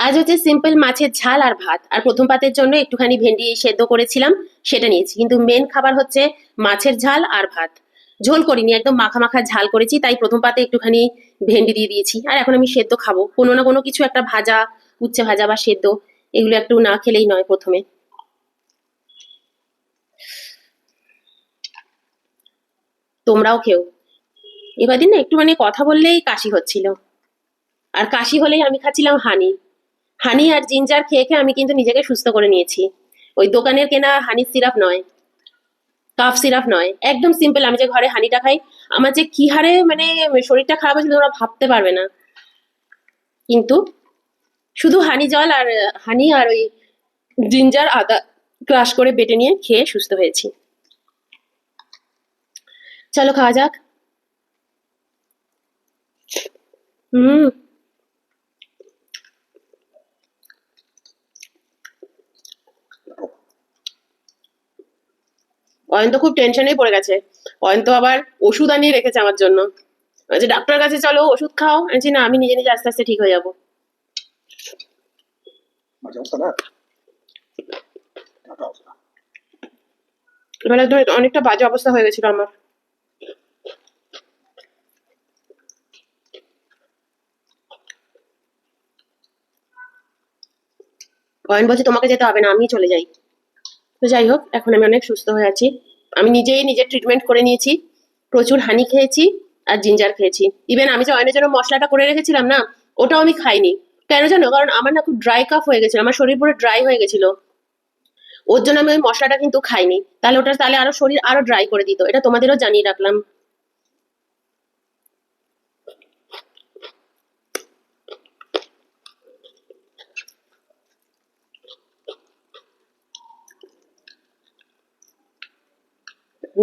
আজ হচ্ছে সিম্পল মাছের ঝাল আর ভাত, আর প্রথম পাতের জন্য একটুখানি ভেন্ডি সেদ্ধ করেছিলাম, সেটা নিয়েছি। কিন্তু মেন খাবার হচ্ছে মাছের ঝাল আর ভাত। ঝোল করিনি, একদম মাখা মাখা ঝাল করেছি, তাই প্রথম পাতে একটুখানি ভেন্ডি দিয়ে দিয়েছি। আর এখন আমি সেদ্ধ খাবো, কোনো না কোনো কিছু একটা ভাজা, উচ্ছে ভাজা বা সেদ্ধ, এগুলো একটু না খেলেই নয় প্রথমে। তোমরাও খেও। এবার দিন না একটু মানে কথা বললেই কাশি হচ্ছিল, আর কাশি হলেই আমি খাচ্ছিলাম হানি। হানি আর জিঞ্জার খেয়ে খেয়ে আমি কিন্তু নিজেকে সুস্থ করে নিয়েছি। ওই দোকানের কেনা হানি সিরাপ নয়, কাফ সিরাপ নয়, একদম সিম্পল। আমি যে ঘরে হানিটা খাই, আমার যে কি হারে মানে শরীরটা খারাপ হয়েছিল তোমরা ভাবতে পারবে না। কিন্তু শুধু হানি জল আর হানি আর ওই জিঞ্জার আদা ক্রাশ করে বেটে নিয়ে খেয়ে সুস্থ হয়েছি। চলো খাওয়া যাক। হুম। অয়ন তো খুব টেনশনেই পড়ে গেছে। অয়ন তো আবার ওষুধ আনিয়ে রেখেছে আমার জন্য। বলছে ডাক্তার কাছে চলো, ওষুধ খাও। আমি বলছি, না, আমি নিজে নিজে আস্তে আস্তে ঠিক হয়ে যাবো। এবার একদম অনেকটা বাজে অবস্থা হয়ে গেছিল আমার। অয়ন বলছে তোমাকে যেতে হবে না, আমি চলে যাই। তো যাই হোক, এখন আমি অনেক সুস্থ হয়ে আছি। আমি নিজেই নিজের ট্রিটমেন্ট করে নিয়েছি। প্রচুর হানি খেয়েছি আর জিঞ্জার খেয়েছি। ইভেন আমি যে অয়নের জন্য মশলাটা করে রেখেছিলাম না, ওটাও আমি খাইনি। কেন জানো? কারণ আমার না খুব ড্রাই কাফ হয়ে গেছিল, আমার শরীর পুরো ড্রাই হয়ে গেছিল। ওর জন্য আমি ওই মশলাটা কিন্তু খাইনি। তাহলে ওটা তাহলে আরো শরীর আরো ড্রাই করে দিত। এটা তোমাদেরও জানিয়ে রাখলাম।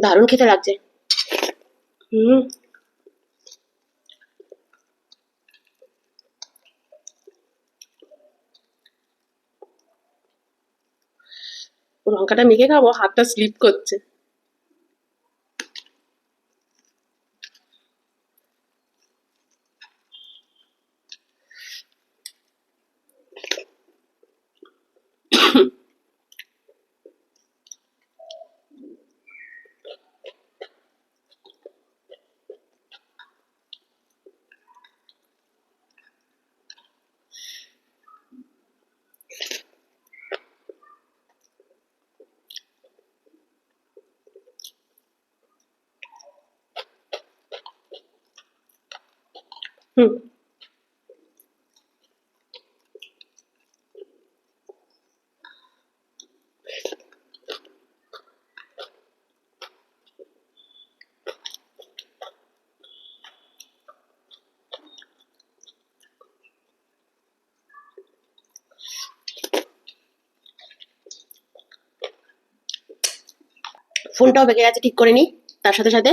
দারুণ খেতে লাগছে। হুম। লঙ্কাটা মেখে খাবো, হাতটা স্লিপ করছে। হুম। ফোনটাও বেঁকে গেছে, ঠিক করে নি। তার সাথে সাথে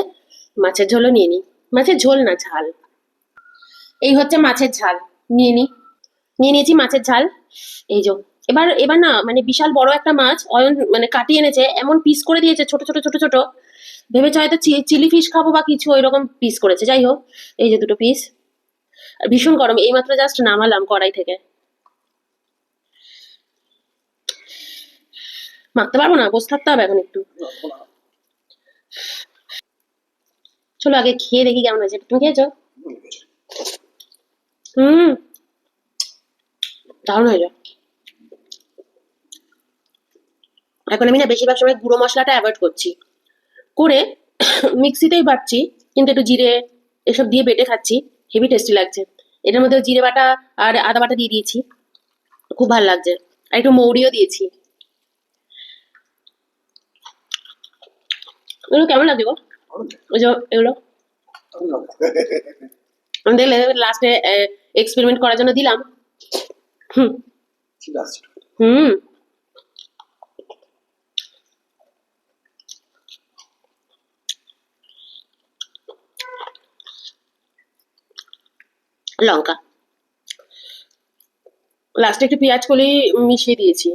মাছের ঝোলও নিয়ে নি। মাছের ঝোল না, ঝাল। এই হচ্ছে মাছের ঝাল। নিয়ে নি। নিয়ে নিয়েছি মাছের ঝাল। এই যে, এবার এবার না মানে বিশাল বড় একটা মাছ অয়ন মানে কাটিয়ে এনেছে, এমন পিস করে দিয়েছে ছোট ছোট ছোট ছোট। ভেবেছে হয়তো চিলি ফিশ খাবো বা কিছু ওইরকম পিস করেছে। যাই হোক, এই যে দুটো পিস। আর ভীষণ গরম, এইমাত্র জাস্ট নামালাম কড়াই থেকে। মাখতে পারবো না, বসে থাকতে হবে এখন একটু। চলো আগে খেয়ে দেখি কেমন হয়েছে। তুমি খেয়েছো? হুম। দারুণ হয়েছে। এখন আমি না বেশিরভাগ সময় গুঁড়ো মশলাটা অ্যাভয়েড করছি, করে মিক্সিতেই বাটছি। কিন্তু একটু জিরে এসব দিয়ে বেটে খাচ্ছি। হেভি টেস্টি লাগছে। এটার মধ্যে জিরে বাটা আর আদা বাটা দিয়ে দিয়েছি, খুব ভালো লাগছে। আর একটু মৌরিও দিয়েছি। এগুলো কেমন লাগছে গো? ওই যে এগুলো আমি দেখলে লাস্টে এক্সপেরিমেন্ট করার জন্য দিলাম। হুম। হুম। লঙ্কা লাস্টে একটু পেঁয়াজ কলি মিশিয়ে দিয়েছি।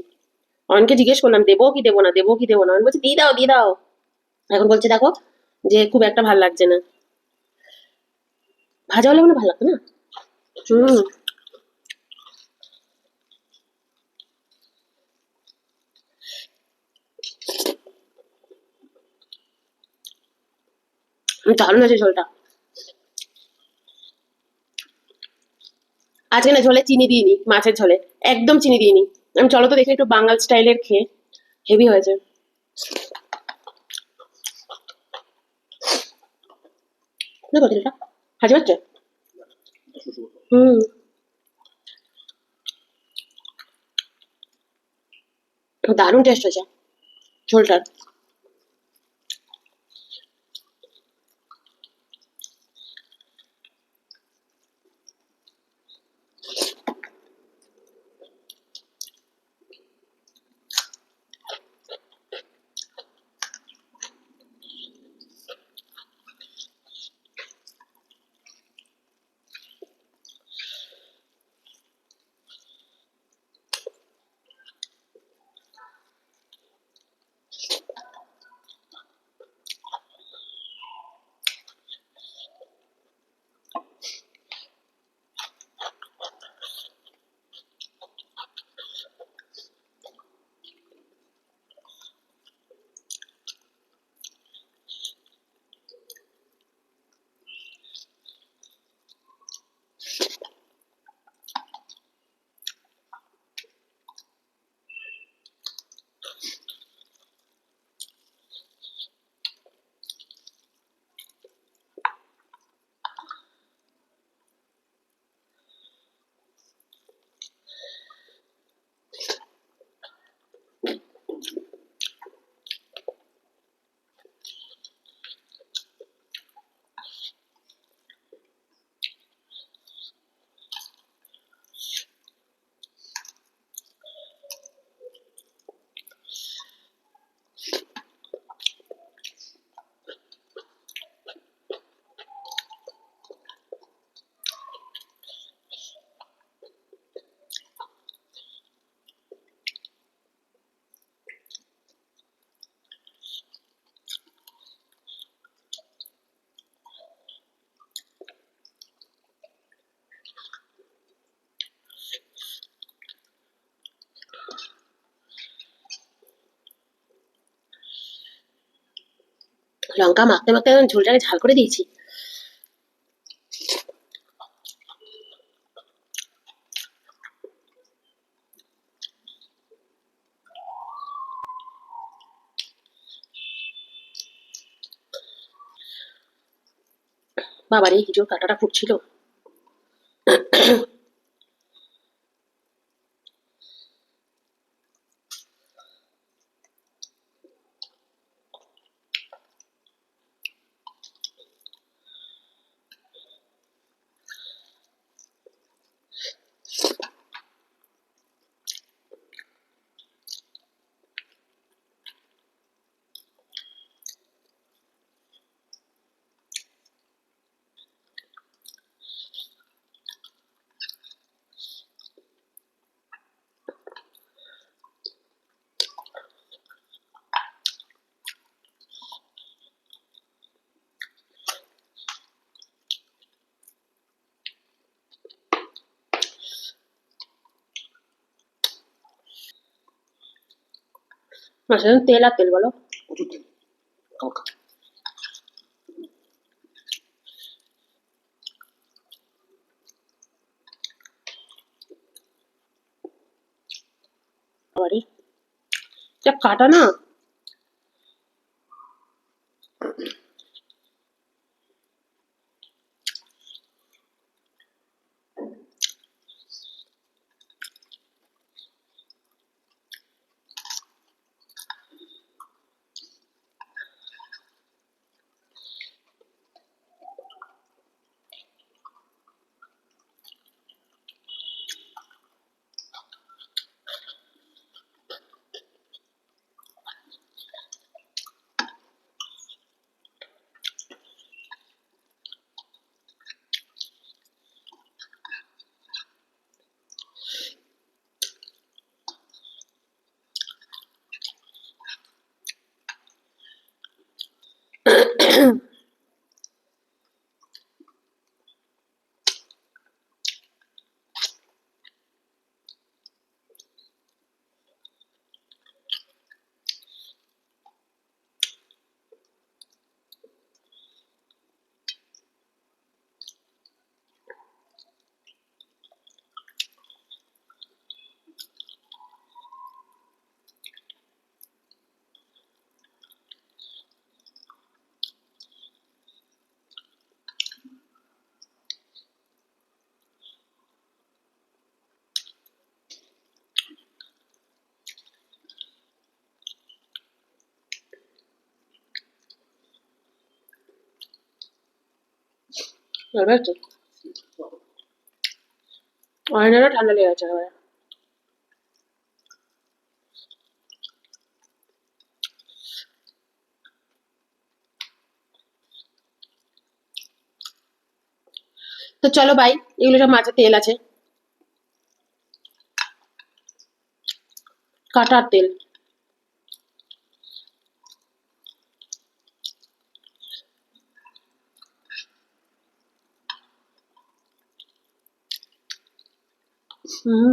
অনেকে জিজ্ঞেস করলাম দেবো কি দেবো না, দেবো কি দেবো না, আমি বলছি দিয়ে দাও দিয়ে দাও। এখন বলছে দেখো যে খুব একটা ভালো লাগছে না। ভাজা হলে মানে ভালো লাগতো না। হুম। দারুণ আছে ঝোলটা। আজকে না ঝোলে চিনি দিইনি, মাছের ঝোলে একদম চিনি দিইনি। আমি চলো তো দেখি একটু বাঙাল স্টাইলের খেয়ে, হেভি হয়েছে। না বদলটা হাজি হচ্ছে। হুম, দারুণ টেস্ট হয়েছে ঝোলটার। লঙ্কা মাখতে মাখতে একদম ঝোলটাকে ঝাল করে দিয়েছি। বাবারে কি জোর কাঁটাটা ফুটছিল। মাছের তেল আর তেল বলো, প্রচুর তেল। বাবারে যা কাটা না। এবার তো অয়নেরও ঠান্ডা লেগে গেছে এবার। তো চলো বাই, এগুলো সব মাছের তেল আছে, কাটার তেল। হুম।